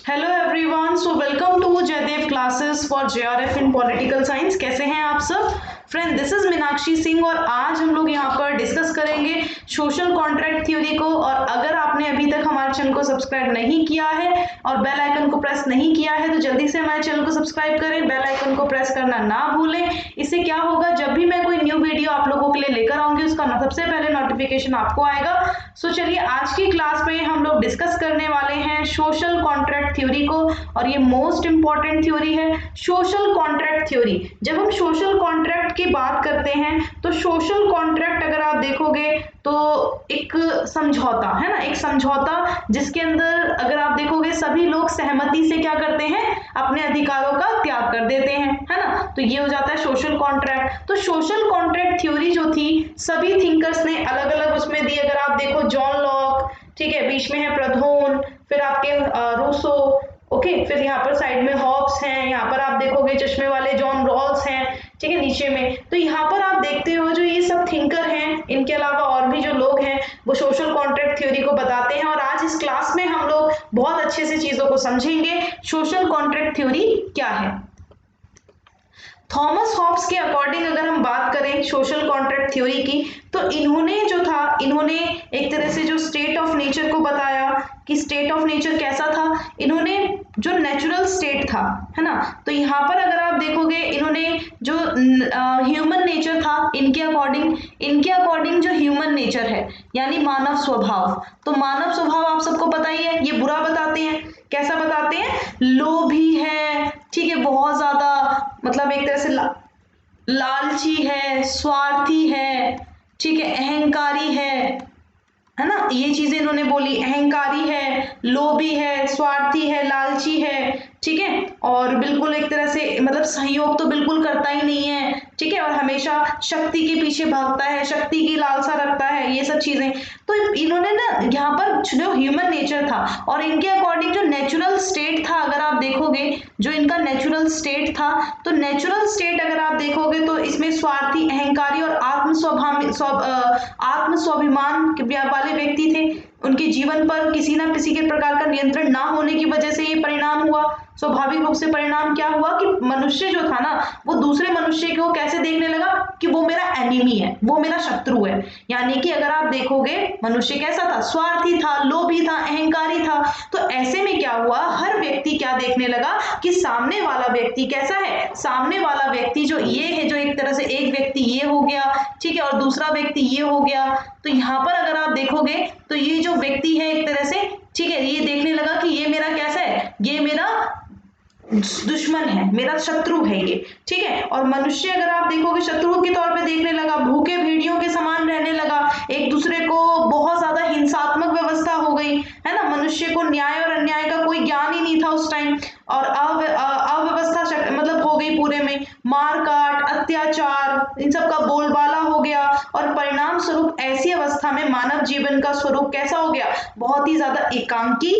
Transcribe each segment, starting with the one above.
Hello everyone, so welcome to Jaydev classes for JRF in political science. कैसे हैं आप सब friend? This is Meenakshi Singh और आज हम लोग यहाँ पर डिस्कस करेंगे सोशल कॉन्ट्रैक्ट थ्योरी को। और अगर आपने अभी तक हमारे चैनल को सब्सक्राइब नहीं किया है और बेल आइकन को प्रेस नहीं किया है तो जल्दी से हमारे चैनल को सब्सक्राइब करें, बेल आइकन को प्रेस करना ना भूलें। इससे क्या होगा, जब भी मैं कोई न्यू वीडियो आप लोगों के लिए लेकर आऊंगी उसका सबसे पहले नोटिफिकेशन आपको आएगा। सो चलिए आज की क्लास में हम लोग डिस्कस करने वाले हैं सोशल कॉन्ट्रैक्ट थ्योरी को, और ये मोस्ट इंपॉर्टेंट थ्योरी है सोशल कॉन्ट्रैक्ट थ्योरी। जब हम सोशल कॉन्ट्रैक्ट की बात करते हैं तो सोशल कॉन्ट्रैक्ट अगर आप देखोगे तो एक समझौता है ना, एक समझौता जिसके अंदर अगर आप देखोगे सभी लोग सहमति से क्या करते हैं, अपने अधिकारों का त्याग कर देते हैं, है ना। तो ये हो जाता है सोशल कॉन्ट्रैक्ट। तो सोशल कॉन्ट्रैक्ट थ्योरी जो थी सभी थिंकर्स ने अलग अलग उसमें दी। अगर आप देखो जॉन लॉक, ठीक है, बीच में है प्रधोन, फिर आपके रूसो, ओके, फिर यहाँ पर साइड में हॉब्स हैं, यहाँ पर आप देखोगे चश्मे वाले जॉन रॉल्स हैं, ठीक है, नीचे में। तो यहाँ पर आप देखते हो जो ये सब थिंकर हैं, इनके अलावा और भी जो लोग हैं वो सोशल कॉन्ट्रैक्ट थ्योरी को बताते हैं। और आज इस क्लास में हम लोग बहुत अच्छे से चीजों को समझेंगे सोशल कॉन्ट्रैक्ट थ्योरी क्या है। थॉमस हॉब्स के अकॉर्डिंग अगर हम बात करें सोशल कॉन्ट्रैक्ट थ्योरी की, तो इन्होंने एक तरह से जो स्टेट ऑफ नेचर को बताया कि स्टेट ऑफ नेचर कैसा था। इन्होंने जो नेचुरल स्टेट था, है ना, तो यहाँ पर अगर आप देखोगे इन्होंने जो ह्यूमन नेचर था इनके अकॉर्डिंग जो ह्यूमन नेचर है यानी मानव स्वभाव, तो मानव स्वभाव आप सबको पता ही है, ये बुरा बताते हैं। कैसा बताते हैं? लोभी है, ठीक है, बहुत ज्यादा, मतलब एक तरह से लालची है, स्वार्थी है, ठीक है, अहंकारी है ना, ये चीजें इन्होंने बोली। अहंकारी है, लोभी है, स्वार्थी है, लालची है, ठीक है, और बिल्कुल एक तरह से मतलब सहयोग तो बिल्कुल करता ही नहीं है, ठीक है, और हमेशा शक्ति के पीछे भागता है, शक्ति की लालसा रखता है, ये सब चीजें। तो इन्होंने ना यहाँ पर जो ह्यूमन नेचर था और इनके अकॉर्डिंग जो नेचुरल स्टेट था, अगर आप देखोगे जो इनका नेचुरल स्टेट था, तो नेचुरल स्टेट अगर आप देखोगे तो इसमें स्वार्थी, अहंकारी और आत्म स्वाभिमान वाले व्यक्ति थे। उनके जीवन पर किसी ना किसी के प्रकार का नियंत्रण ना होने की वजह से ये परिणाम हुआ। स्वाभाविक रूप से परिणाम क्या हुआ कि मनुष्य जो था ना वो दूसरे मनुष्य को कैसे देखने लगा कि वो मेरा एनिमी है, वो मेरा शत्रु है। यानी कि अगर आप देखोगे मनुष्य कैसा था, स्वार्थी था, लोभी था, अहंकारी था। तो ऐसे में क्या हुआ, हर व्यक्ति क्या देखने लगा कि सामने वाला व्यक्ति कैसा है, सामने वाला व्यक्ति जो ये है, जो एक तरह से एक व्यक्ति ये हो गया, ठीक है, और दूसरा व्यक्ति ये हो गया। तो यहाँ पर अगर आप देखोगे तो ये जो व्यक्ति है एक तरह से, ठीक है, ये देखने लगा कि ये मेरा कैसा है, ये मेरा दुश्मन है, मेरा शत्रु है ये, ठीक है। और मनुष्य अगर आप देखोगे शत्रु के तौर पे देखने लगा, भूखे भेड़ियों के समान रहने लगा, एक दूसरे को बहुत ज्यादा हिंसात्मक व्यवस्था हो गई, है ना। मनुष्य को न्याय और अन्याय का कोई ज्ञान ही नहीं था उस टाइम, और अव्यवस्था मतलब हो गई पूरे में, मार काट, अत्याचार, इन सब का बोलबाला हो गया। और परिणाम स्वरूप ऐसी अवस्था में मानव जीवन का स्वरूप कैसा हो गया, बहुत ही ज्यादा एकांकी,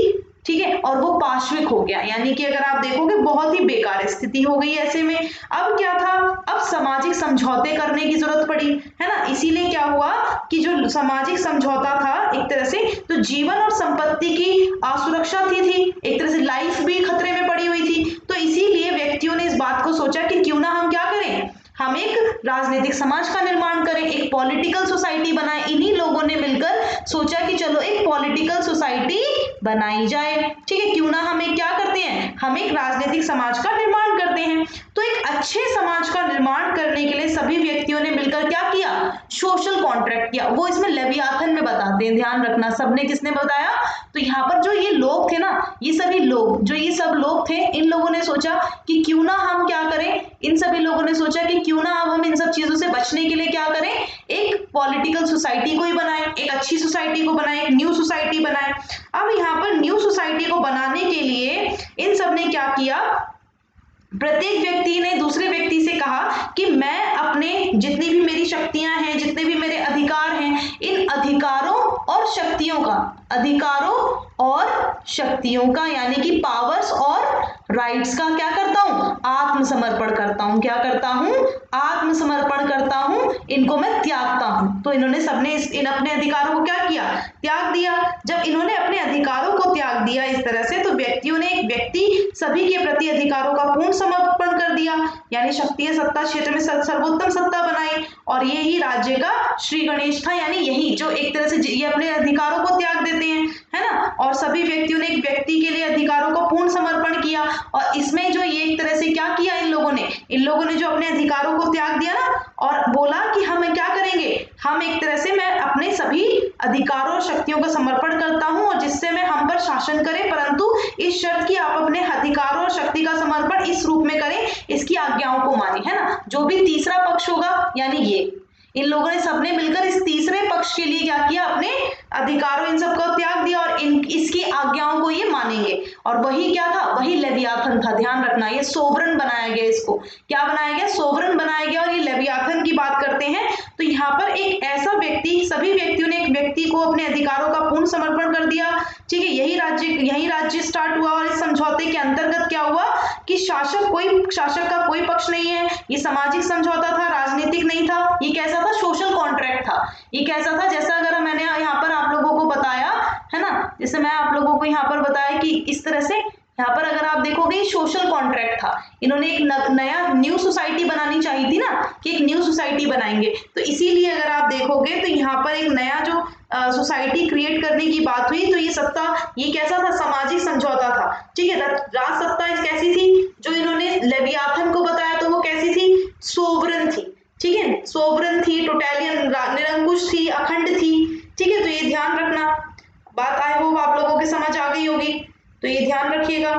ठीक है, और वो पाश्विक हो गया। यानी कि अगर आप देखोगे बहुत ही बेकार स्थिति हो गई ऐसे में। अब क्या था, अब सामाजिक समझौते करने की जरूरत पड़ी, है ना। इसीलिए क्या हुआ कि जो सामाजिक समझौता था एक तरह से, तो जीवन और संपत्ति की असुरक्षा थी, एक तरह से लाइफ भी खतरे में पड़ी हुई थी। तो इसीलिए व्यक्तियों ने इस बात को सोचा कि क्यों ना हम क्या करें, हम एक राजनीतिक समाज का निर्माण करें, एक पॉलिटिकल सोसाइटी बनाएं। इन्हीं लोगों ने मिलकर सोचा कि चलो एक पॉलिटिकल सोसाइटी बनाई जाए, ठीक है, क्यों ना हम एक क्या करते हैं, हम एक राजनीतिक समाज का निर्माण करते हैं। तो एक अच्छे समाज का निर्माण करने के लिए सभी व्यक्तियों ने मिलकर क्या किया, सोशल कॉन्ट्रैक्ट किया। वो इसमें लेवियाथन में बताते हैं, ध्यान रखना, सबने किसने बताया, तो यहाँ पर जो ये लोग थे ना, ये सभी लोग, जो ये सब लोग थे, इन लोगों ने सोचा कि क्यों ना हम क्या करें, इन सभी लोगों ने सोचा कि क्यों ना अब हम इन सब चीजों से बचने के लिए क्या करें, एक पॉलिटिकल सोसाइटी को ही बनाएं, एक अच्छी सोसाइटी को बनाएं, एक न्यू सोसाइटी बनाएं। अब यहाँ पर न्यू सोसाइटी को बनाने के लिए इन सब ने क्या किया, प्रत्येक व्यक्ति ने दूसरे व्यक्ति से कहा कि मैं अपने जितनी भी मेरी शक्तियां हैं, जितने भी मेरे अधिकार हैं, इन अधिकारों और शक्तियों का, अधिकारों और शक्तियों का यानी कि पावर्स और राइट्स का क्या करता हूं, आत्मसमर्पण करता हूं। क्या करता हूं, आत्मसमर्पण करता हूं, इनको मैं त्यागता हूं। तो इन्होंने सबने इन अपने अधिकारों को क्या किया, त्याग दिया। जब इन्होंने अपने अधिकारों को त्याग दिया इस तरह से, तो व्यक्तियों ने एक व्यक्ति सभी के प्रति अधिकारों का पूर्ण समर्पण कर दिया, यानी शक्ति सत्ता क्षेत्र में सर्वोत्तम सत्ता बनाई। और ये ही राज्य का श्री गणेश था, यानी यही जो एक तरह से ये अपने अधिकारों को त्याग देते हैं, है ना, और सभी व्यक्तियों ने एक व्यक्ति के लिए अधिकारों को पूर्ण समर्पण किया। और इसमें जो ये एक तरह से क्या किया इन लोगों ने जो अपने अधिकारों को त्याग दिया ना, और बोला कि हम क्या करेंगे, हम एक तरह से मैं अपने सभी अधिकारों और शक्तियों का समर्पण करता हूं और जिससे मैं हम पर शासन करें, परंतु इस शर्त की आप अपने अधिकारों और शक्ति का समर्पण इस रूप में करें, इसकी आज्ञाओं को माने, है ना। जो भी तीसरा पक्ष होगा, यानी ये इन लोगों ने सबने मिलकर इस तीसरे पक्ष के लिए क्या किया, अपने अधिकारों इन सबको त्याग दिया और इसकी आज्ञाओं को ये मानेंगे। और वही क्या था, वही लेवियाथन था। ध्यान रखना, ये सोवरन बनाया गया, इसको क्या बनाया गया, सोवरन बनाया गया। और ये लेवियाथन की बात करते हैं तो यहाँ पर एक ऐसा व्यक्ति, सभी व्यक्तियों ने एक व्यक्ति को अपने अधिकारों का पूर्ण समर्पण कर दिया, ठीक है। यही राज्य स्टार्ट हुआ और इस समझौते के अंतर्गत क्या हुआ कि शासक का कोई पक्ष नहीं है। ये सामाजिक समझौता था, राजनीतिक नहीं था। ये कैसा था, सोशल कॉन्ट्रैक्ट था। ये कैसा था, जैसा अगर मैंने यहाँ पर आप लोगों को बताया है ना, जैसे मैं आप लोगों को यहाँ पर बताया कि इस तरह से यहाँ पर अगर आप देखोगे सोशल कॉन्ट्रैक्ट था। इन्होंने एक नया न्यू सोसाइटी बनानी चाहिए थी ना, कि एक न्यू सोसाइटी बनाएंगे, तो इसीलिए अगर आप देखोगे तो यहाँ पर एक नया जो सोसाइटी क्रिएट करने की बात हुई। तो ये कैसा था, सामाजिक समझौता था, ठीक है। राज सत्ता कैसी थी, जो इन्होंने लेवियाथन को बताया तो वो कैसी थी, सोवरन थी, ठीक है। सोवरन थी, टोटलियन, निरंकुश थी, अखंड थी, ठीक है। तो ये ध्यान रखना, बात आई होप आप लोगों के समझ आ गई होगी, तो ये ध्यान रखिएगा,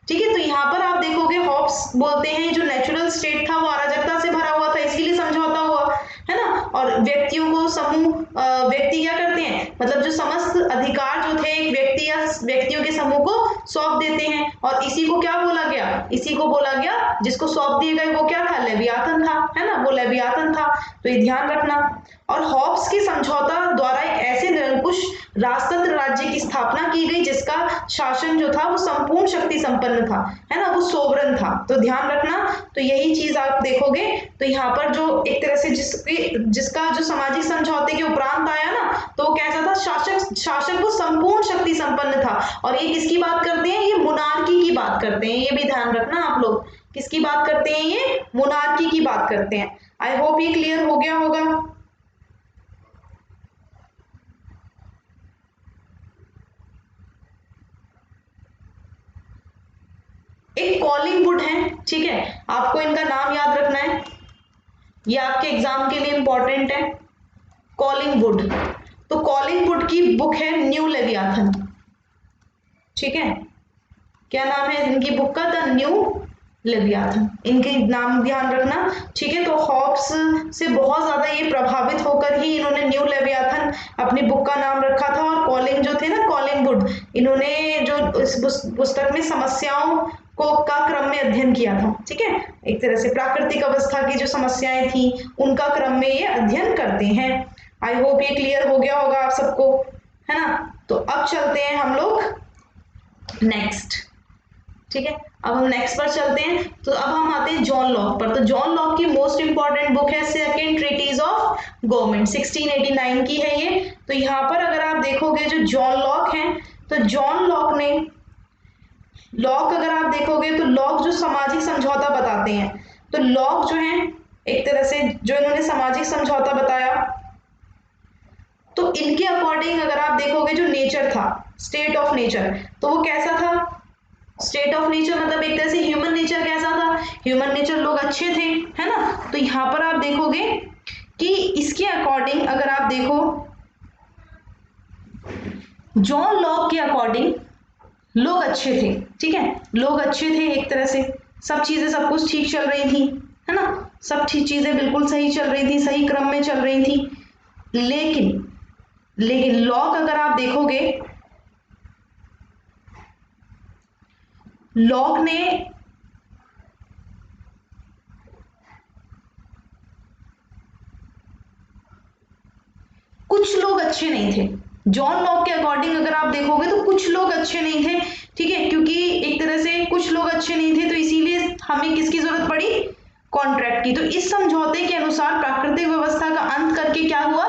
ठीक है। तो यहाँ पर आप देखोगे हॉब्स बोलते हैं जो नेचुरल स्टेट था वो अराजकता से भरा हुआ था, इसीलिए समझौता हुआ, है ना। और व्यक्तियों को व्यक्ति क्या करते हैं, मतलब जो समस्त अधिकार जो थे एक व्यक्ति या व्यक्तियों के समूह को सौंप देते हैं। और इसी को क्या बोला गया, इसी को बोला गया, जिसको सौंप दिए गए वो क्या था, लेवियाथन था, है ना, वो लेवियाथन था। तो ये ध्यान रखना। और हॉब्स के समझौता द्वारा एक ऐसे निरंकुश राजतंत्र राज्य की स्थापना की गई जिसका शासन जो था वो संपूर्ण शक्ति संपन्न था, है ना, वो सोवरन था। तो ध्यान रखना, तो यही चीज आप देखोगे। तो यहाँ पर जो एक तरह से जिसका जो सामाजिक समझौते के उपरांत आया ना, तो वो कैसा था, शासक वो संपूर्ण शक्ति संपन्न था। और ये किसकी बात करते हैं, ये मोनार्की की बात करते हैं, ये भी ध्यान रखना आप लोग, किसकी बात करते हैं, ये मोनार्की की बात करते हैं। आई होप ये क्लियर हो गया होगा। एक कॉलिंगवुड है, ठीक है, आपको इनका नाम याद रखना है, ये आपके एग्जाम के लिए इंपॉर्टेंट है। कॉलिंगवुड, तो कॉलिंगवुड की बुक है न्यू लेवियाथन, ठीक है। क्या नाम है इनकी बुक का, द न्यू लेवियाथन, इनके नाम ध्यान रखना, ठीक है। तो हॉब्स से बहुत ज्यादा ये प्रभावित होकर ही इन्होंने न्यू लेवियाथन अपनी बुक का नाम रखा था। और कॉलिंग जो थे ना, कॉलिंगवुड, इन्होंने जो इस पुस्तक में समस्याओं को का क्रम में अध्ययन किया था, ठीक है। एक तरह से प्राकृतिक अवस्था की जो समस्याएं थी उनका क्रम में ये अध्ययन करते हैं। आई होप ये क्लियर हो गया होगा आप सबको, है ना। तो अब चलते हैं हम लोग नेक्स्ट, ठीक है। अब हम नेक्स्ट पर चलते हैं। तो अब हम आते हैं जॉन लॉक पर। तो जॉन लॉक की मोस्ट इंपॉर्टेंट बुक है सेकंड ट्रीटीज ऑफ गवर्नमेंट, 1689 की है ये। तो यहाँ पर अगर आप देखोगे जो जॉन लॉक हैं, तो जॉन लॉक ने लॉक अगर आप देखोगे तो लॉक जो सामाजिक समझौता बताते हैं, तो लॉक जो है एक तरह से जो इन्होंने सामाजिक समझौता बताया, तो इनके अकॉर्डिंग अगर आप देखोगे जो नेचर था, स्टेट ऑफ नेचर, तो वो कैसा था, स्टेट ऑफ नेचर मतलब एक तरह से ह्यूमन नेचर कैसा था, ह्यूमन नेचर लोग अच्छे थे, है ना। तो यहाँ पर आप देखोगे कि इसके अकॉर्डिंग अगर आप देखो जॉन लॉक के अकॉर्डिंग लोग अच्छे थे, ठीक है, लोग अच्छे थे, एक तरह से सब चीजें सब कुछ ठीक चल रही थी, है ना, सब चीजें बिल्कुल सही चल रही थी, सही क्रम में चल रही थी। लेकिन लॉक अगर आप देखोगे, लॉक ने कुछ लोग अच्छे नहीं थे। जॉन लॉक के अकॉर्डिंग अगर आप देखोगे तो कुछ लोग अच्छे नहीं थे, ठीक है, क्योंकि एक तरह से कुछ लोग अच्छे नहीं थे, तो इसीलिए हमें किसकी जरूरत पड़ी, कॉन्ट्रैक्ट की। तो इस समझौते के अनुसार प्राकृतिक व्यवस्था का अंत करके क्या हुआ,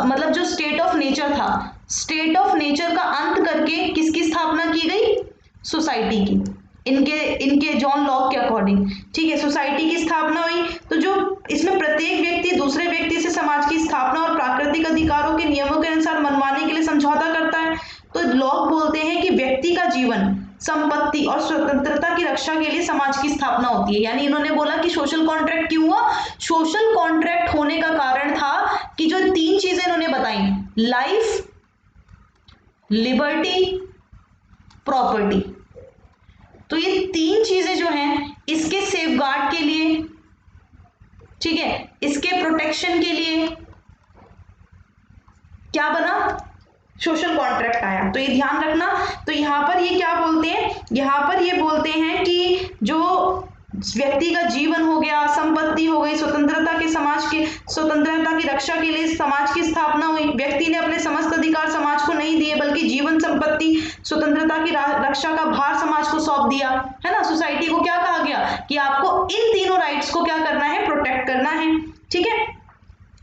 मतलब जो स्टेट ऑफ नेचर था, स्टेट ऑफ नेचर का अंत करके किसकी स्थापना की गई, सोसाइटी की, इनके जॉन लॉक के अकॉर्डिंग, ठीक है, सोसाइटी की स्थापना हुई। तो जो इसमें प्रत्येक व्यक्ति दूसरे व्यक्ति से समाज की स्थापना और प्राकृतिक अधिकारों के नियमों के अनुसार मनवाने के लिए समझौता करता है। तो लॉक बोलते हैं कि व्यक्ति का जीवन, संपत्ति और स्वतंत्रता की रक्षा के लिए समाज की स्थापना होती है। यानी इन्होंने बोला कि सोशल कॉन्ट्रैक्ट क्यों हुआ, सोशल कॉन्ट्रैक्ट होने का कारण था कि जो 3 चीजें इन्होंने बताई, लाइफ, लिबर्टी, प्रॉपर्टी, तो ये 3 चीजें जो हैं इसके सेफगार्ड के लिए, ठीक है, इसके प्रोटेक्शन के लिए क्या बना, सोशल कॉन्ट्रैक्ट आया। तो ये ध्यान रखना। तो यहां पर ये क्या बोलते हैं, यहां पर ये बोलते हैं कि जो व्यक्ति का जीवन हो गया, संपत्ति हो गई, स्वतंत्रता के समाज के स्वतंत्रता की रक्षा के लिए समाज की स्थापना हुई। व्यक्ति ने अपने समस्त अधिकार समाज को नहीं दिए, बल्कि जीवन, संपत्ति, स्वतंत्रता की रक्षा का भार समाज को सौंप दिया, है ना। सोसाइटी को क्या कहा गया कि आपको इन तीनों राइट्स को क्या करना है, प्रोटेक्ट करना है, ठीक है।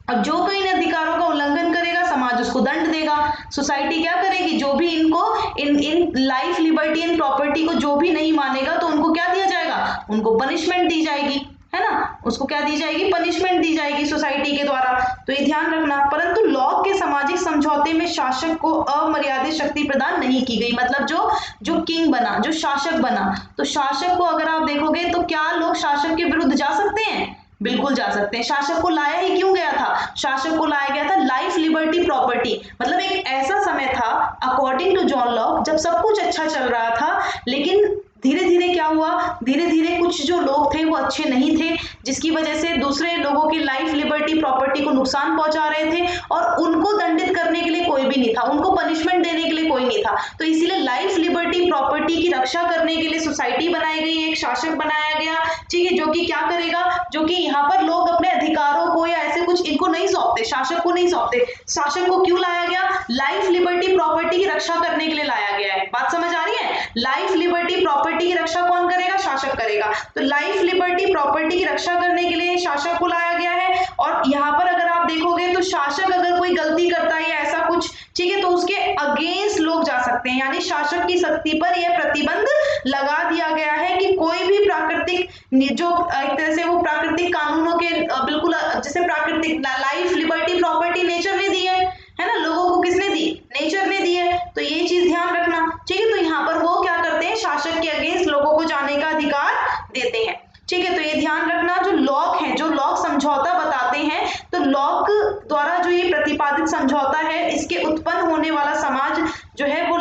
और जो कोई इन अधिकारों का उल्लंघन करेगा समाज उसको दंड देगा। सोसाइटी क्या करेगी, जो भी इनको in life, liberty and property को जो भी नहीं मानेगा तो उनको क्या दिया जाएगा, उनको पनिशमेंट दी जाएगी, है ना, उसको क्या दी जाएगी, पनिशमेंट दी जाएगी सोसाइटी के द्वारा। तो ये ध्यान रखना। परंतु लॉक के सामाजिक समझौते में शासक को अमर्यादित शक्ति प्रदान नहीं की गई। मतलब जो किंग बना, जो शासक बना, तो शासक को अगर आप देखोगे तो क्या लोग शासक के विरुद्ध जा सकते हैं, बिल्कुल जा सकते हैं। शासक को लाया ही क्यों गया था, शासक को लाया गया था लाइफ, लिबर्टी, प्रॉपर्टी। मतलब एक ऐसा समय था अकॉर्डिंग टू जॉन लॉक जब सब कुछ अच्छा चल रहा था, लेकिन धीरे धीरे क्या हुआ, धीरे धीरे कुछ जो लोग थे वो अच्छे नहीं थे, जिसकी वजह से दूसरे लोगों की लाइफ, लिबर्टी, प्रॉपर्टी को नुकसान पहुंचा रहे थे, और उनको दंडित करने के लिए कोई भी नहीं था, उनको पनिशमेंट देने के लिए कोई नहीं था। तो इसीलिए लाइफ, लिबर्टी, प्रॉपर्टी की रक्षा करने के लिए सोसाइटी बनाई गई, एक शासक बनाया गया, ठीक है, जो कि क्या करेगा, जो कि यहाँ पर लोग अपने अधिकारों को या ऐसे कुछ इनको नहीं सौंपते, शासक को नहीं सौंपते। शासक को क्यों लाया गया, लाइफ, लिबर्टी, प्रॉपर्टी की रक्षा करने के लिए लाया गया है। बात समझ आ रही है, लाइफ, लिबर्टी, प्रॉपर्टी की रक्षा कौन करेगा, शासक करेगा। तो लाइफ, लिबर्टी, प्रॉपर्टी की रक्षा करने के लिए शासक को लाया गया है। और यहाँ पर अगर आप देखोगे तो शासक अगर कोई गलती करता है या ऐसा कुछ, ठीक है, तो उसके अगेंस्ट लोग जा सकते हैं। यानी शासक की शक्ति पर यह प्रतिबंध लगा दिया गया है कि कोई भी प्राकृतिक, जो एक तरह से वो प्राकृतिक कानूनों के बिल्कुल, जैसे प्राकृतिक लाइफ, लिबर्टी, प्रॉपर्टी नेचर ने दी है ना, लोगों को किसने दी, नेचर ने दी है। तो ये चीज ध्यान रखना, ठीक है। तो यहाँ पर वो क्या करते हैं, शासक के अगेंस्ट लोगों को जाने का अधिकार देते हैं, ठीक है। तो ये ध्यान रखना। जो लॉक है, जो लॉक समझौता बताते हैं, तो लॉक द्वारा जो ये प्रतिपादित समझौता है, इसके उत्पन्न होने वाला समाज जो है वो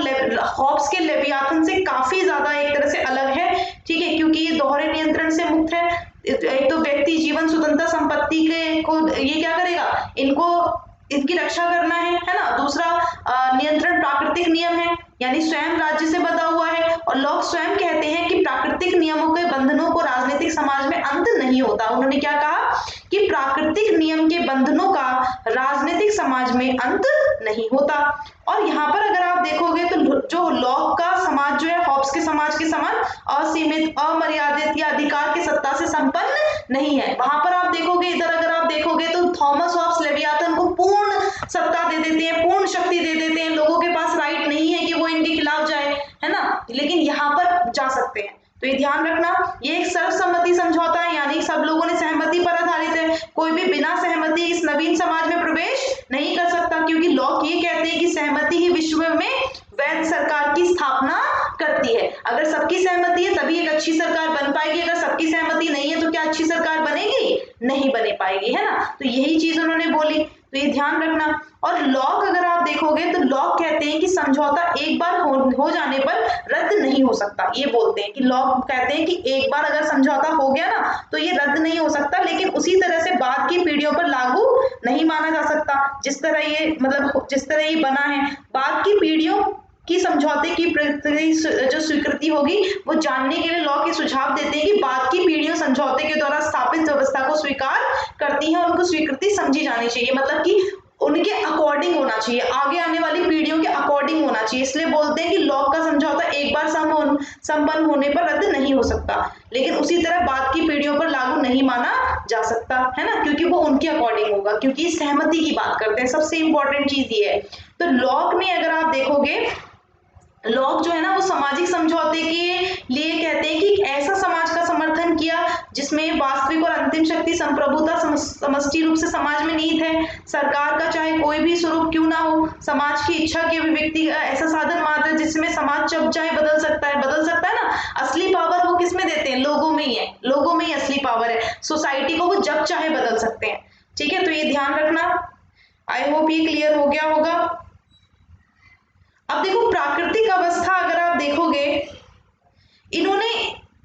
हॉब्स के लेवियाथन से काफी ज्यादा एक तरह से अलग है, ठीक है, क्योंकि ये दोहरे नियंत्रण से मुक्त है। एक तो व्यक्ति जीवन, स्वतंत्रता, संपत्ति के को ये क्या करेगा, इनकी रक्षा करना है ना। दूसरा नियंत्रण प्राकृतिक नियम है, यानी स्वयं राज्य से बंधा हुआ है। और लोग स्वयं कहते हैं कि प्राकृतिक नियमों के बंधनों को राजनीतिक समाज में अंत नहीं होता। उन्होंने क्या कहा कि प्राकृतिक नियम के बंधनों का राजनीतिक समाज में अंत नहीं होता। और यहाँ पर अगर आप देखोगे तो जो लॉक का समाज जो है हॉब्स के समाज के समान असीमित, अमर्यादित या अधिकार की सत्ता से संपन्न नहीं है। वहां पर आप देखोगे, इधर अगर आप देखोगे तो थॉमस हॉब्स लेवियाथन को पूर्ण सत्ता दे देते हैं, पूर्ण शक्ति दे देते हैं, लोगों के पास राइट नहीं है कि वो इनके खिलाफ जाए, है ना, लेकिन यहाँ पर जा सकते हैं। तो ये ध्यान रखना, ये एक सर्वसम्मति समझौता है, यानी सब लोगों ने सहमति पर आधारित है। कोई भी बिना सहमति इस नवीन समाज में प्रवेश नहीं कर सकता, क्योंकि लॉक ये कहते हैं कि सहमति ही विश्व में वैध सरकार की स्थापना करती है। अगर सबकी सहमति है तभी एक अच्छी सरकार बन पाएगी, अगर सबकी सहमति नहीं है तो क्या अच्छी सरकार बनेगी, नहीं बने पाएगी, है ना। तो यही चीज उन्होंने बोली, तो ये ध्यान रखना। और लॉक अगर आप देखोगे तो लॉक कहते हैं कि समझौता एक बार हो जाने पर रद्द नहीं हो सकता। ये बोलते हैं कि लॉक कहते हैं कि एक बार अगर समझौता हो गया ना तो ये रद्द नहीं हो सकता, लेकिन उसी तरह से बाद की पीढ़ियों पर लागू नहीं माना जा सकता। जिस तरह ये मतलब जिस तरह ये बना है, बाद की पीढ़ियों की समझौते की जो स्वीकृति होगी वो जानने के लिए लॉक के सुझाव देते हैं कि बाद की पीढ़ियां समझौते के द्वारा स्थापित व्यवस्था को स्वीकार करती हैं और उनको स्वीकृति समझी जानी चाहिए। मतलब कि उनके अकॉर्डिंग होना चाहिए, आगे आने वाली पीढ़ियों के अकॉर्डिंग होना चाहिए। इसलिए बोलते हैं कि लॉक का समझौता एक बार संपन्न होने पर रद्द नहीं हो सकता, लेकिन उसी तरह बाद की पीढ़ियों पर लागू नहीं माना जा सकता, है ना, क्योंकि वो उनके अकॉर्डिंग होगा, क्योंकि सहमति की बात करते हैं। सबसे इंपॉर्टेंट चीज ये है। तो लॉक में अगर आप देखोगे, लॉक जो है ना वो सामाजिक समझौते के लिए कहते हैं कि ऐसा समाज का समर्थन किया जिसमें वास्तविक और अंतिम शक्ति संप्रभुता समष्टि रूप से समाज में निहित है। सरकार का चाहे कोई भी स्वरूप क्यों ना हो, समाज की इच्छा की अभिव्यक्ति का ऐसा साधन मात्र जिसमें समाज जब चाहे बदल सकता है ना। असली पावर वो किसमें देते हैं? लोगों में ही है, लोगों में ही असली पावर है। सोसाइटी को वो जब चाहे बदल सकते हैं, ठीक है, तो ये ध्यान रखना। आई होप ये क्लियर हो गया होगा। अब देखो प्राकृतिक अवस्था अगर आप देखोगे, इन्होंने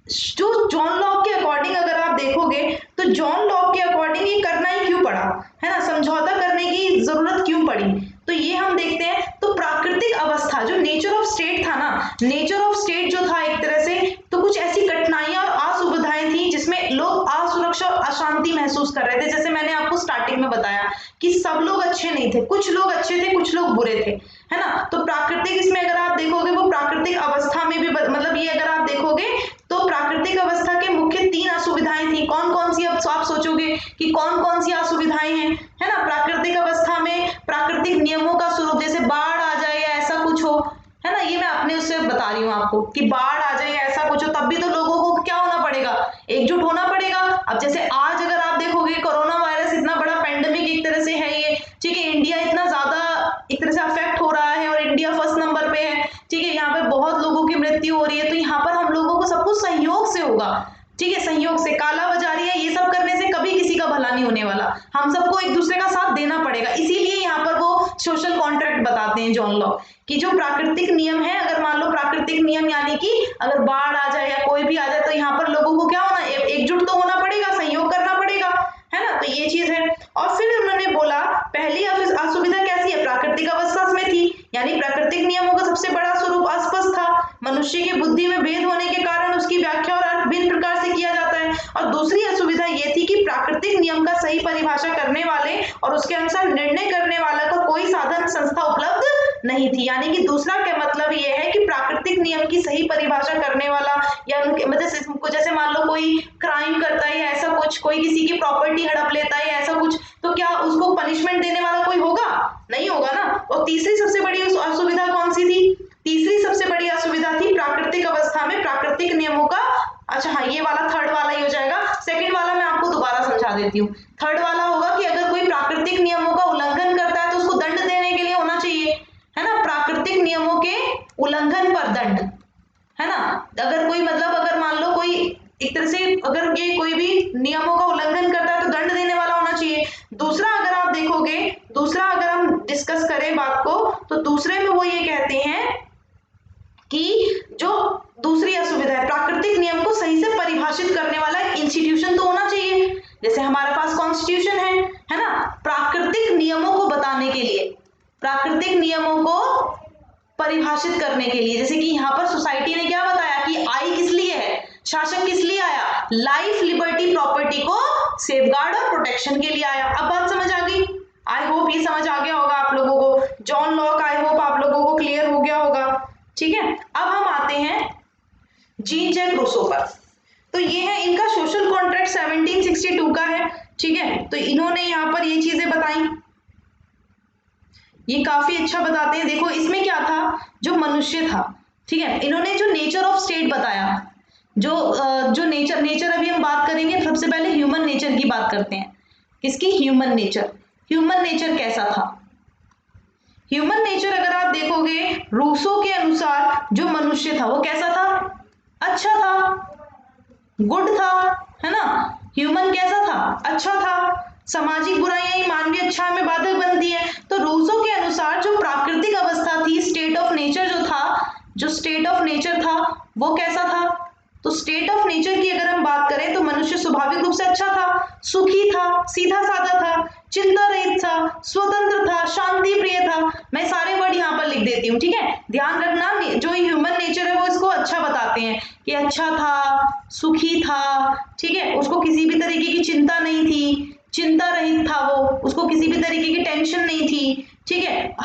जो जॉन लॉक के अकॉर्डिंग अगर आप देखोगे तो जॉन लॉक के अकॉर्डिंग ये करना ही क्यों पड़ा, है ना, समझौता करने की जरूरत क्यों पड़ी, तो ये हम देखते हैं। तो प्राकृतिक अवस्था जो नेचर ऑफ स्टेट था ना, नेचर ऑफ स्टेट जो था एक तरह से, तो कुछ ऐसी कठिनाइयां और असुविधाएं थी जिसमें लोग असुरक्षा और अशांति महसूस कर रहे थे। जैसे मैंने आपको स्टार्टिंग में बताया कि सब लोग अच्छे नहीं थे, कुछ लोग अच्छे थे, कुछ लोग बुरे थे, है ना। तो प्राकृतिक, इसमें अगर आप देखोगे वो प्राकृतिक अवस्था में भी मतलब ये अगर आप देखोगे तो प्राकृतिक अवस्था के मुख्य 3 असुविधाएं थी। कौन कौन सी? अब आप सोचोगे कि कौन कौन सी असुविधाएं हैं, है ना। प्राकृतिक अवस्था में प्राकृतिक नियमों का स्वरूप, जैसे बाढ़ आ जाए या ऐसा कुछ हो, है ना, ये मैं अपने उससे बता रही हूँ आपको कि बाढ़ आ जाए या ऐसा कुछ हो, तब भी तो लोगों को क्या होना पड़ेगा? एकजुट होना पड़ेगा। अब जैसे आज अगर आप देखोगे कोरोना वायरस इतना बड़ा पेंडेमिक एक तरह से है ये, ठीक है, इंडिया इतना ज्यादा एक तरह से अफेक्ट हो रहा है और इंडिया फर्स्ट नंबर पे है, ठीक है, यहाँ पे बहुत लोगों की मृत्यु हो रही है। तो यहाँ पर हम लोगों को सब कुछ सहयोग से होगा, ठीक है, सहयोग से। काला बाजारी है, ये सब करने से कभी किसी का भला नहीं होने वाला, हम सबको एक दूसरे का साथ देना पड़ेगा। इसीलिए यहाँ पर वो सोशल कॉन्ट्रैक्ट बताते हैं जॉन लॉक कि जो प्राकृतिक नियम है, अगर मान लो प्राकृतिक नियम यानी कि अगर बाढ़ आ जाए या कोई भी आ जाए तो यहाँ पर लोगों को क्या होना, एकजुट तो होना पड़ेगा, सहयोग करना पड़ेगा, है ना। तो ये चीज है। और फिर उन्होंने बोला पहली असुविधा कैसी है? प्राकृतिक अवस्था में थी, यानी प्राकृतिक नियमों का सबसे बड़ा स्वरूप अस्पष्ट था। मनुष्य की बुद्धि में भेद होने के कारण उसकी व्याख्या और अर्थ भिन्न प्रकार से किया जाता है। और दूसरी असुविधा ये थी कि प्राकृतिक नियम का सही परिभाषा करने वाले और उसके अनुसार निर्णय करने वाला का कोई साधन संस्था उपलब्ध नहीं थी। यानी कि दूसरा क्या मतलब ये है कि प्राकृतिक नियम की सही परिभाषा करने वाला या उनके मतलब जैसे मान लो कोई क्राइम करता है या ऐसा कुछ, कोई किसी की प्रॉपर्टी हड़प लेता है या ऐसा कुछ, तो क्या उसको पनिशमेंट देने वाला कोई होगा? नहीं होगा ना। और तीसरी सबसे बड़ी असुविधा कौन सी थी? तीसरी सबसे बड़ी असुविधा थी प्राकृतिक अवस्था में प्राकृतिक नियमों का, अच्छा हाँ, ये वाला थर्ड वाला ही हो जाएगा। सेकंड वाला मैं आपको दोबारा समझा देती हूँ। थर्ड वाला होगा कि अगर कोई प्राकृतिक नियमों का उल्लंघन करता है तो उसको दंड देने के लिए होना चाहिए, है ना, प्राकृतिक नियमों के उल्लंघन पर दंड, है ना। अगर कोई मतलब अगर मान लो कोई एक तरह से अगर ये कोई भी नियमों का उल्लंघन करता है तो दंड देने वाला होना चाहिए। दूसरा अगर आप देखोगे, दूसरा अगर हम डिस्कस करें बात को, तो दूसरे में वो ये कहते हैं कि जो दूसरी असुविधा है, प्राकृतिक नियम को सही से परिभाषित करने वाला इंस्टीट्यूशन तो होना चाहिए। जैसे हमारे पास कॉन्स्टिट्यूशन है ना, प्राकृतिक नियमों को बताने के लिए, प्राकृतिक नियमों को परिभाषित करने के लिए। जैसे कि यहाँ पर सोसाइटी ने क्या बताया कि आई किस लिए है, शासक किस लिए आया, लाइफ, लिबर्टी, प्रॉपर्टी को सेफगार्ड और प्रोटेक्शन के लिए आया। अब बात समझ आ गई? आई होप ये समझ आ गया होगा आप लोगों को। जॉन लॉक आई होप आप लोगों को क्लियर हो गया होगा, ठीक है। अब हम आते हैं जीन जैक रूसो पर। तो ये है इनका सोशल कॉन्ट्रैक्ट 1762 का है, ठीक है। तो इन्होंने यहाँ पर ये चीजें बताई, ये काफी अच्छा बताते हैं। देखो इसमें क्या था, जो मनुष्य था, ठीक है, इन्होंने जो नेचर ऑफ स्टेट बताया, जो नेचर अभी हम बात करेंगे। सबसे पहले ह्यूमन नेचर की बात करते हैं। किसकी? Human nature. ह्यूमन नेचर कैसा था? ह्यूमन नेचर अगर आप देखोगे रूसो के अनुसार जो मनुष्य था वो कैसा था? अच्छा था, गुड था, है ना। ह्यूमन कैसा था? अच्छा था। सामाजिक बुराइयां ही मानवीय अच्छा में बाधक बनती है। तो रूसो के अनुसार जो प्राकृतिक अवस्था थी, स्टेट ऑफ नेचर जो था, जो स्टेट ऑफ नेचर था वो कैसा था? तो स्टेट ऑफ नेचर की अगर हम बात करें तो मनुष्य स्वाभाविक रूप से अच्छा था, सुखी था, सीधा साधा था, चिंता रहित था, स्वतंत्र था, शांति प्रिय था। मैं सारे वर्ड यहाँ पर लिख देती हूँ, ठीक है। ध्यान रखना, जो ह्यूमन नेचर है वो इसको अच्छा बताते हैं कि अच्छा था, सुखी था, ठीक है, उसको किसी भी तरीके की चिंता नहीं थी, चिंता रहित था वो, उसको किसी भी तरीके की टेंशन नहीं थी,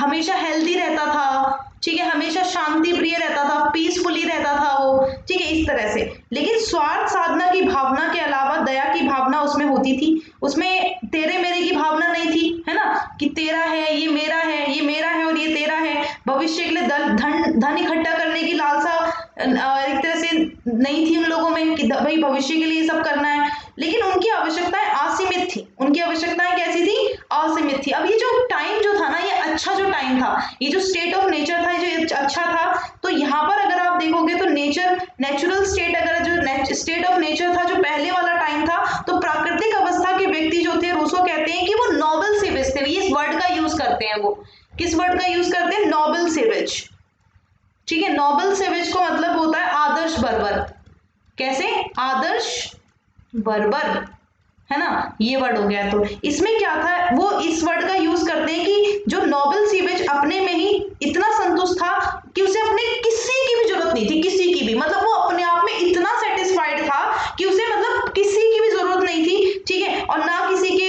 हमेशा हेल्दी रहता था, ठीक है, हमेशा शांति प्रिय रहता था, पीसफुली रहता था वो, ठीक है, इस तरह से। लेकिन स्वार्थ साधना की भावना के अलावा दया की भावना उसमें होती थी। उसमें तेरे मेरे की भावना नहीं थी, है ना, कि तेरा है ये मेरा है, ये मेरा है और ये तेरा है। भविष्य के लिए धन इकट्ठा करने की लालसा एक तरह से नहीं थी उन लोगों में कि भाई भविष्य के लिए सब करना है। लेकिन उनकी आवश्यकताएं असीमित थी। उनकी आवश्यकताएं कैसी थी? असीमित थी। अब ये जो टाइम जो था ना, ये अच्छा जो टाइम था, ये जो स्टेट ऑफ नेचर था, ये जो अच्छा था, तो यहाँ पर अगर आप देखोगे तो नेचुरल स्टेट, अगर जो स्टेट ऑफ नेचर था, जो पहले वाला टाइम था, तो प्राकृतिक अवस्था के व्यक्ति जो थे, रूसो कहते हैं कि वो नोबल सेवेज थे। ये इस वर्ड का यूज करते हैं। वो किस वर्ड का यूज करते हैं? नोबल सेवेज, ठीक है। नोबल सेवेज को मतलब होता है आदर्श बर्बर। कैसे? आदर्श बर्बर, है ना, ये वर्ड हो गया। तो इसमें क्या था, वो इस वर्ड का यूज करते हैं कि जो नोबल सीवेज अपने में ही इतना संतुष्ट था कि उसे अपने किसी की भी जरूरत नहीं थी, किसी की भी, मतलब वो अपने आप में इतना सेटिस्फाइड था कि उसे मतलब किसी की भी जरूरत नहीं थी, ठीक है, और ना किसी के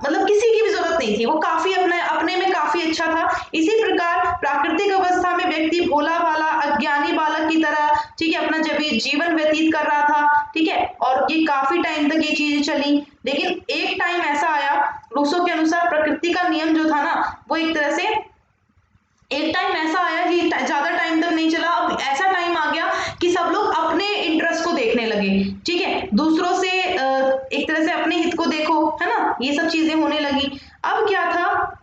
मतलब किसी की भी जरूरत नहीं थी। वो काफी अपने में काफी अच्छा था। इसी प्रकार प्राकृतिक अवस्था में व्यक्ति भोला भाला अज्ञानी बालक की तरह, ठीक है, अपना जब जीवन व्यतीत कर रहा था, ठीक है, और ये काफी टाइम तक ये चीजें चली। लेकिन एक टाइम ऐसा आया, रूसो के अनुसार प्रकृति का नियम जो था ना, वो एक तरह से एक टाइम ऐसा आया कि ज्यादा टाइम तक नहीं चला। अब ऐसा टाइम आ गया कि सब लोग अपने इंटरेस्ट को देखने लगे, ठीक है, दूसरों से एक तरह से अपने हित को देखो, है ना, ये सब चीजें होने लगी। अब क्या था,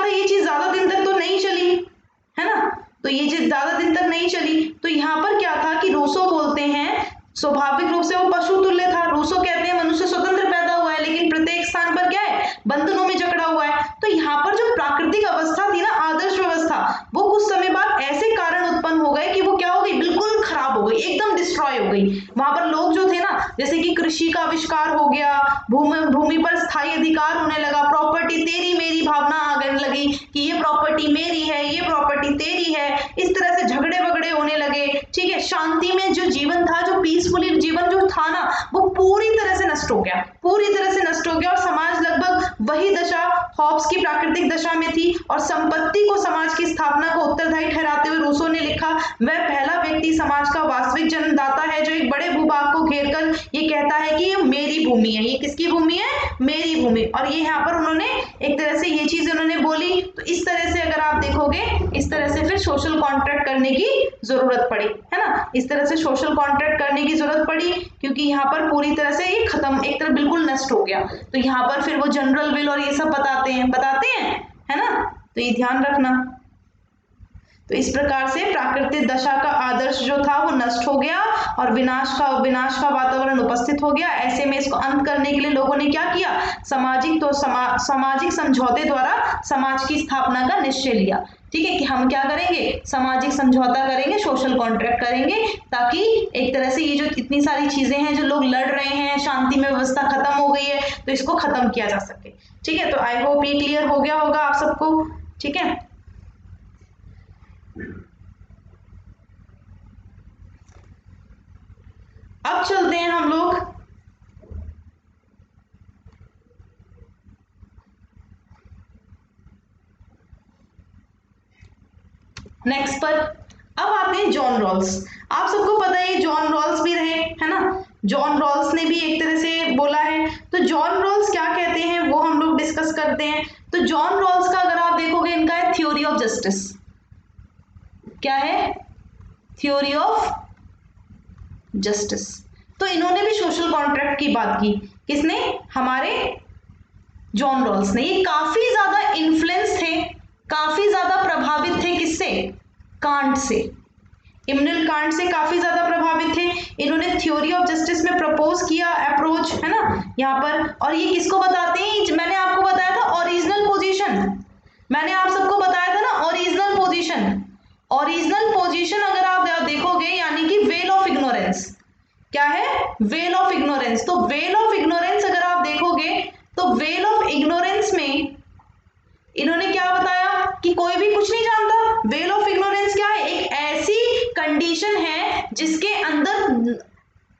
ये चीज ज्यादा दिन तक तो नहीं चली, है ना, तो ये चीज ज्यादा दिन तक नहीं चली। तो यहाँ पर क्या था कि रूसो बोलते हैं स्वाभाविक रूप से वो पशु तुल्य था। रूसो कहते हैं मनुष्य स्वतंत्र पैदा हुआ है, लेकिन प्रत्येक स्थान पर क्या है? बंधनों में जकड़ा हुआ है। तो यहाँ पर जो प्राकृतिक अवस्था थी ना, आदर्श व्यवस्था, वो कुछ समय बाद ऐसे कारण उत्पन्न हो गए कि वो क्या हो गई? बिल्कुल खराब हो गई, एकदम डिस्ट्रॉय हो गई। वहां पर लोग जो थे ना, जैसे कि कृषि का आविष्कार हो गया, भूमि पर स्थायी अधिकार होने लगा, प्रॉपर्टी तेरी मेरी भावना आने लगी कि ये प्रॉपर्टी मेरी है, ये प्रॉपर्टी तेरी है, इस तरह से झगड़े वगड़े होने लगे, ठीक है। शांति में जो जीवन था, जो पीसफुली जीवन जो था ना, वो पूरी तरह से नष्ट हो गया, पूरी तरह से नष्ट हो गया। और समाज लगभग वही दशा हॉब्स की प्राकृतिक दशा में थी। और संपत्ति को समाज की स्थापना को उत्तरदायी ठहराते हुए रूसो ने लिखा, वह पहला व्यक्ति समाज का वास्तविक जन्मदाता है जो एक बड़े भूभाग को घेरकर ये कहता है कि ये मेरी भूमि है। ये किसकी भूमि है? मेरी भूमि। और ये यहाँ पर उन्होंने एक तरह से ये चीज उन्होंने बोली। तो इस तरह से अगर आप देखोगे, इस तरह से फिर सोशल कॉन्ट्रैक्ट करने की जरूरत पड़ी, है ना, इस तरह से सोशल कॉन्ट्रैक्ट करने की जरूरत पड़ी, क्योंकि यहाँ पर पूरी तरह से ये खत्म, एक तरह बिल्कुल नष्ट हो गया। तो यहाँ पर फिर वो जनरल विल और ये सब बताते हैं, है ना, तो ये ध्यान रखना। तो इस प्रकार से प्राकृतिक दशा का आदर्श जो था वो नष्ट हो गया और विनाश का वातावरण उपस्थित हो गया। ऐसे में इसको अंत करने के लिए लोगों ने क्या किया? सामाजिक समझौते द्वारा समाज की स्थापना का निश्चय लिया, ठीक है, कि हम क्या करेंगे? सामाजिक समझौता करेंगे, सोशल कॉन्ट्रैक्ट करेंगे, ताकि एक तरह से ये जो इतनी सारी चीजें हैं, जो लोग लड़ रहे हैं, शांति में व्यवस्था खत्म हो गई है, तो इसको खत्म किया जा सके, ठीक है। तो आई होप ये क्लियर हो गया होगा आप सबको, ठीक है। अब चलते हैं हम लोग नेक्स्ट पर। अब आते हैं जॉन रॉल्स। आप सबको पता है जॉन रॉल्स भी रहे, है ना, जॉन रॉल्स ने भी एक तरह से बोला है। तो जॉन रॉल्स क्या कहते हैं वो हम लोग डिस्कस करते हैं। तो जॉन रॉल्स का अगर आप देखोगे, इनका है थ्योरी ऑफ जस्टिस। क्या है? Theory of justice. तो इन्होंने भी सोशल कॉन्ट्रैक्ट की बात की। किसने? हमारे जॉन रॉल्स ने। ये काफी ज्यादा इन्फ्लुएंस थे, काफी ज्यादा प्रभावित थे किससे? Can't say. इमनुएल कांट से काफी ज्यादा प्रभावित थे। इन्होंने थ्योरी ऑफ जस्टिस में प्रपोज किया अप्रोच, है ना, यहाँ पर। और ये किसको बताते हैं? मैंने आपको बताया था ओरिजिनल पोजीशन, मैंने आप सबको बताया था ना, ओरिजिनल पोजीशन। ओरिजिनल पोजीशन अगर आप देखोगे, यानी कि वेल ऑफ इग्नोरेंस। क्या है? Well of ignorance. तो वेल ऑफ इग्नोरेंस अगर आप देखोगे, तो वेल ऑफ इग्नोरेंस में इन्होंने क्या बताया कि कोई भी कुछ नहीं जानता। वेल ऑफ इग्नोरेंस क्या है? एक ऐसी कंडीशन है जिसके अंदर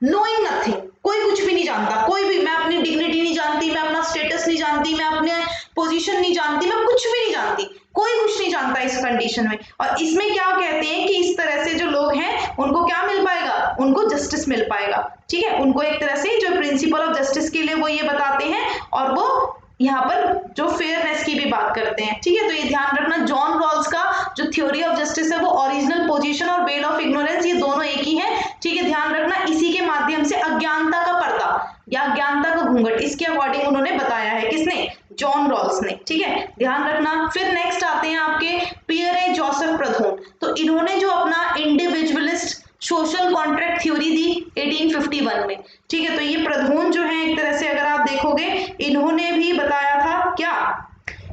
नोइंग नथिंग, कोई कुछ भी नहीं जानता, कोई भी, मैं अपनी डिग्निटी नहीं जानती, मैं अपना स्टेटस नहीं जानती, मैं अपने पोजीशन नहीं जानती, मैं कुछ भी नहीं जानती, कोई कुछ नहीं जानता इस कंडीशन में। और इसमें क्या कहते हैं कि इस तरह से जो लोग हैं उनको क्या मिल पाएगा, उनको जस्टिस मिल पाएगा, ठीक है। उनको एक तरह से जो प्रिंसिपल ऑफ जस्टिस के लिए वो ये बताते हैं, और वो यहाँ पर जो फेयरनेस की भी बात करते हैं, ठीक है। तो ये ध्यान रखना, जॉन रॉल्स का जो थ्योरी ऑफ जस्टिस है वो ओरिजिनल पोजीशन और वेल ऑफ इग्नोरेंस, ये दोनों एक ही है, ठीक है। ध्यान रखना, इसी के माध्यम से अज्ञानता का पर्दा या अज्ञानता का घूंघट, इसके अकॉर्डिंग उन्होंने बताया है, किसने, जॉन रॉल्स ने, ठीक है, ध्यान रखना। फिर नेक्स्ट आते हैं आपके पियरे जोसेफ प्रथोन। तो इन्होंने जो अपना इंडिविजुअलिस्ट सोशल कॉन्ट्रैक्ट थ्योरी दी 1851 में, ठीक है। तो ये प्रथोन जो है एक तरह से अगर आप देखोगे, इन्होंने भी बताया था क्या,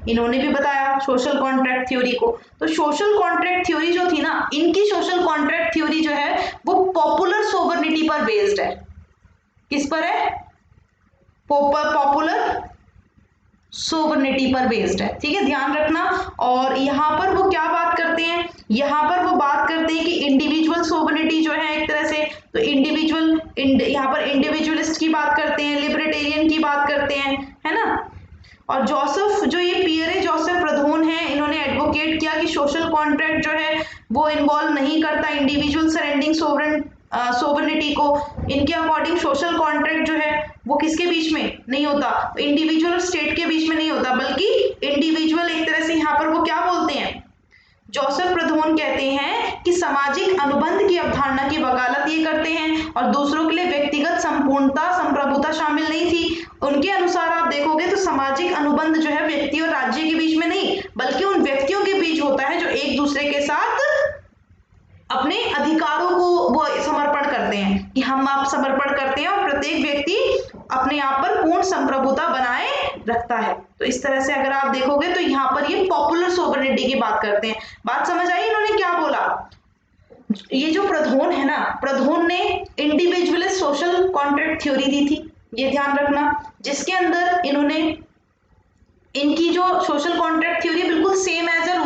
इन्होंने भी बताया सोशल कॉन्ट्रैक्ट थ्योरी को। तो सोशल कॉन्ट्रैक्ट थ्योरी जो थी ना, इनकी सोशल कॉन्ट्रैक्ट थ्योरी जो है वो पॉपुलर सोवर्निटी पर बेस्ड है। किस पर है, पॉपुलर सोवर्निटी पर बेस्ड है, ठीक है, ध्यान रखना। और यहाँ पर वो क्या बात करते हैं, यहाँ पर वो बात करते हैं कि इंडिविजुअल सोवर्निटी जो है एक तरह से, तो इंडिविजुअल, यहाँ पर इंडिविजुअलिस्ट की बात करते हैं, लिबर्टेरियन की बात करते हैं, है ना। और जोसेफ, जो ये पियरे जोसेफ प्रथोन है, इन्होंने एडवोकेट किया कि सोशल कॉन्ट्रैक्ट जो है वो इन्वॉल्व नहीं करता इंडिविजुअल सरेंडिंग सोवर्निटी को। इनके अकॉर्डिंग सोशल कॉन्ट्रैक्ट जो है वो किसके बीच में नहीं होता, इंडिविजुअल और स्टेट के बीच में नहीं होता, बल्कि इंडिविजुअल एक तरह से यहाँ पर वो क्या बोलते हैं, जोसेफ प्रथोन कहते हैं कि सामाजिक अनुबंध की अवधारणा की वकालत ये करते हैं, और दूसरों के लिए व्यक्तिगत संपूर्णता संप्रभुता शामिल नहीं थी। उनके अनुसार आप देखोगे तो सामाजिक अनुबंध जो है व्यक्ति और राज्य के बीच में नहीं, बल्कि उन व्यक्तियों के बीच होता है जो एक दूसरे के साथ अपने अधिकारों को वो समर्पण करते हैं, कि हम आप समर्पण करते हैं, और प्रत्येक व्यक्ति अपने आप पर पूर्ण संप्रभुता बनाए रखता है। तो इस तरह से अगर आप देखोगे तो यहाँ पर ये पॉपुलर सोवर्निटी की बात करते हैं। बात समझ आई इन्होंने क्या बोला। ये जो प्रथोन है ना, प्रथोन ने इंडिविजुअलिस्ट सोशल कॉन्ट्रैक्ट थ्योरी दी थी, ये ध्यान रखना, जिसके अंदर इन्होंने, इनकी जो सोशल कॉन्ट्रैक्ट थ्योरी बिल्कुल सेम एज ए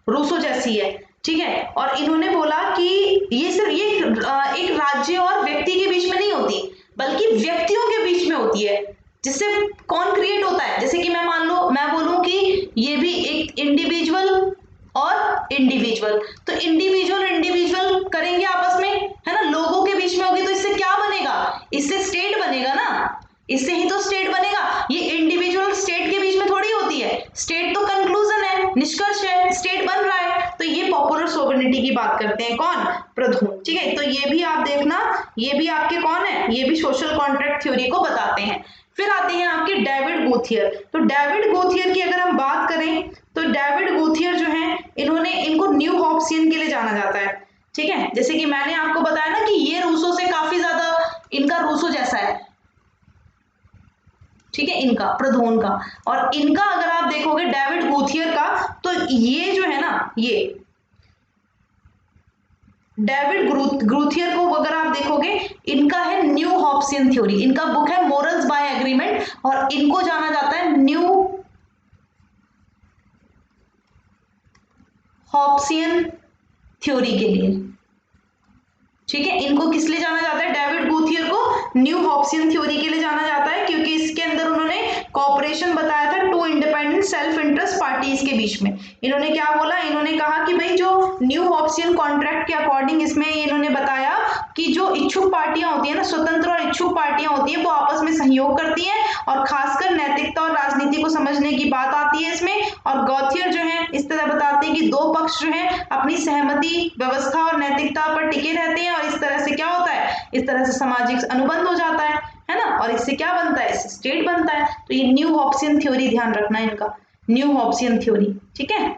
रूसो जैसी है, ठीक है। और इन्होंने बोला कि ये सिर्फ ये एक राज्य और व्यक्ति के बीच में नहीं होती, बल्कि व्यक्तियों के बीच में होती है, जिससे कौन क्रिएट होता है, जैसे कि मैं मान लो मैं बोलूं कि ये भी एक इंडिविजुअल और इंडिविजुअल, तो इंडिविजुअल करेंगे आपस में, है ना, लोगों के बीच में होगी, तो इससे क्या बनेगा, इससे स्टेट बनेगा ना, इससे ही तो स्टेट बनेगा। ये इंडिविजुअल स्टेट के बीच में थोड़ी होती है, स्टेट तो कंक्लूजन है, निष्कर्ष है, स्टेट बन रहा है। तो ये पॉपुलर सोवर्निटी की बात करते हैं, कौन, प्रथोन, ठीक है। तो ये भी आप देखना, ये भी आपके कौन है, ये भी सोशल कॉन्ट्रैक्ट थ्योरी को बताते हैं। फिर आते हैं आपके डेविड गोथियर। तो डेविड गोथियर की अगर हम बात करें तो डेविड गोथियर जो है, इनको न्यू हॉब्सियन के लिए जाना जाता है, ठीक है। जैसे कि मैंने आपको बताया ना कि ये रूसो से काफी ज्यादा, इनका रूसो जैसा है, ठीक है, इनका प्रथोन का। और इनका अगर आप देखोगे डेविड गोथियर का, तो ये जो है ना, ये डेविड ग्रूथियर को अगर आप देखोगे, इनका है न्यू हॉब्सियन थ्योरी, इनका बुक है मोरल्स बाय एग्रीमेंट, और इनको जाना जाता है न्यू हॉब्सियन थ्योरी के लिए, ठीक है। इनको किस लिए जाना जाता है, डेविड गोथियर को न्यू हॉब्सियन थ्योरी के लिए जाना जाता है, क्योंकि इसके अंदर उन्होंने कॉपरेशन बताया था two independent self interest parties के बीच में। इन्होंने क्या बोला, इन्होंने कहा कि भाई जो न्यू हॉब्सियन कॉन्ट्रैक्ट के अकॉर्डिंग इसमें इन्होंने बताया कि जो इच्छुक पार्टियां होती है ना, स्वतंत्र और इच्छुक पार्टियां होती है, वो आपस में सहयोग करती हैं, और खासकर नैतिकता और राजनीति को समझने की बात आती है इसमें। और गॉथियर जो है इस तरह बताते हैं कि दो पक्ष जो है अपनी सहमति, व्यवस्था और नैतिकता पर टिके रहते हैं, और इस तरह से क्या होता है, इस तरह से सामाजिक अनुबंध हो जाता है ना, और इससे क्या बनता है, इससे स्टेट बनता है। तो ये न्यू हॉब्सियन थ्योरी ध्यान रखना है इनका, न्यू हॉब्सियन थ्योरी, ठीक है।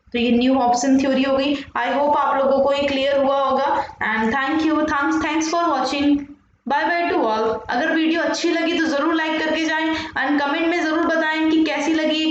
तो ये न्यू हॉब्सियन थ्योरी हो गई। आई होप आप लोगों को ये क्लियर हुआ होगा, and thank you, thanks for watching, bye bye to all. अगर वीडियो अच्छी लगी तो जरूर लाइक करके जाएं, एंड कमेंट में जरूर बताएं कि कैसी लगी